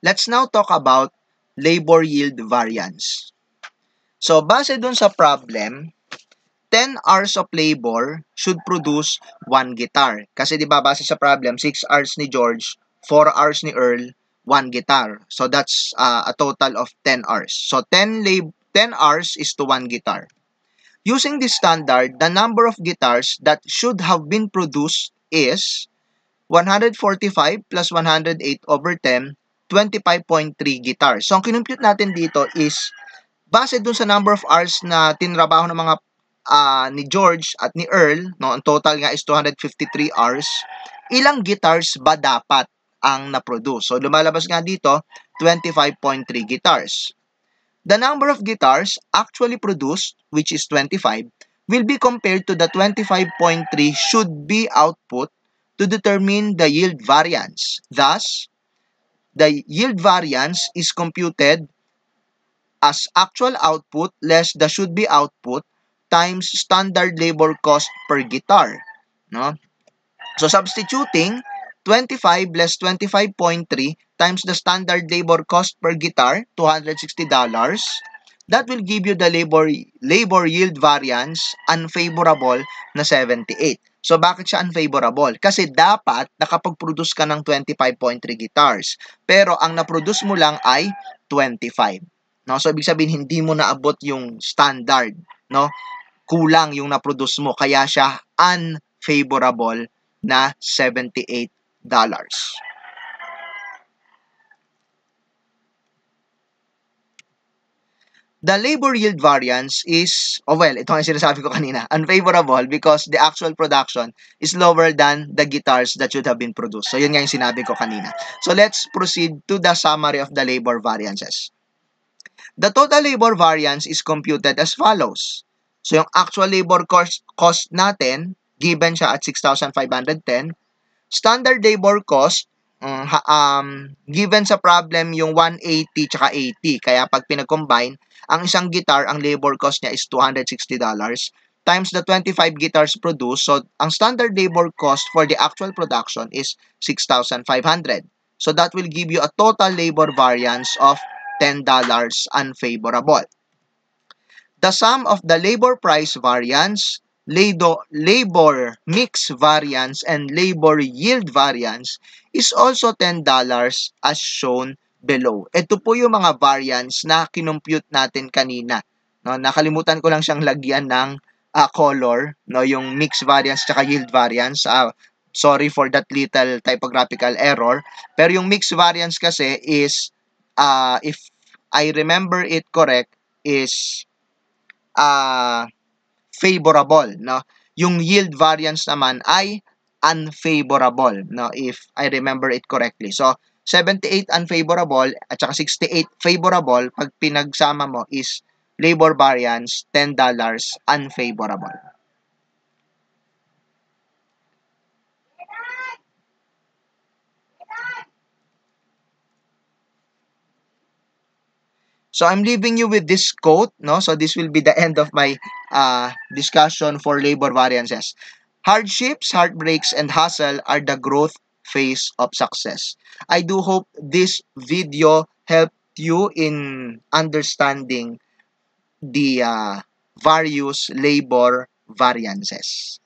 Let's now talk about labor yield variance. So, base dun sa problem, 10 hours of labor should produce 1 guitar. Kasi di ba base sa problem, 6 hours ni George, 4 hours ni Earl, 1 guitar. So that's a total of 10 hours. So 10 hours is to 1 guitar. Using this standard, the number of guitars that should have been produced is 145 plus 108 over 10, 25.3 guitars. So ang kinumpute natin dito is base dun sa number of hours na tinrabaho ng mga ni George at ni Earl, no, ang total nga is 253 hours, ilang guitars ba dapat ang na-produce? So, lumalabas nga dito, 25.3 guitars. The number of guitars actually produced, which is 25, will be compared to the 25.3 should be output to determine the yield variance. Thus, the yield variance is computed as actual output less the should be output times standard labor cost per guitar, no? So substituting 25 less 25.3 times the standard labor cost per guitar, $260, that will give you the labor yield variance unfavorable na 78. So bakit siya unfavorable? Kasi dapat nakapag-produce ka ng 25.3 guitars, pero ang na-produce mo lang ay 25. No? So ibig sabihin hindi mo naabot yung standard, no? Kulang yung na-produce mo, kaya siya unfavorable na $78. The labor yield variance is, ito ang sinasabi ko kanina, unfavorable because the actual production is lower than the guitars that should have been produced. So, yun nga yung sinabi ko kanina. So, let's proceed to the summary of the labor variances. The total labor variance is computed as follows. So, yung actual labor cost natin, given siya at 6,510. Standard labor cost, given sa problem yung 180 tsaka 80. Kaya pag pinag-combine, ang isang guitar, ang labor cost niya is $260 times the 25 guitars produced. So, ang standard labor cost for the actual production is 6,500. So, that will give you a total labor variance of $10 unfavorable. The sum of the labor price variance, labor mix variance, and labor yield variance is also $10 as shown below. Ito po yung mga variance na kinumpute natin kanina. No, nakalimutan ko lang siyang lagyan ng color, no, yung mix variance at yield variance. Sorry for that little typographical error. Pero yung mix variance kasi is, if I remember it correct, is favorable, no? Yung yield variance naman ay unfavorable, no? If I remember it correctly. So, 78 unfavorable at saka 68 favorable, pag pinagsama mo is labor variance $10 unfavorable. So I'm leaving you with this quote, no? So this will be the end of my discussion for labor variances. Hardships, heartbreaks, and hustle are the growth phase of success. I do hope this video helped you in understanding the various labor variances.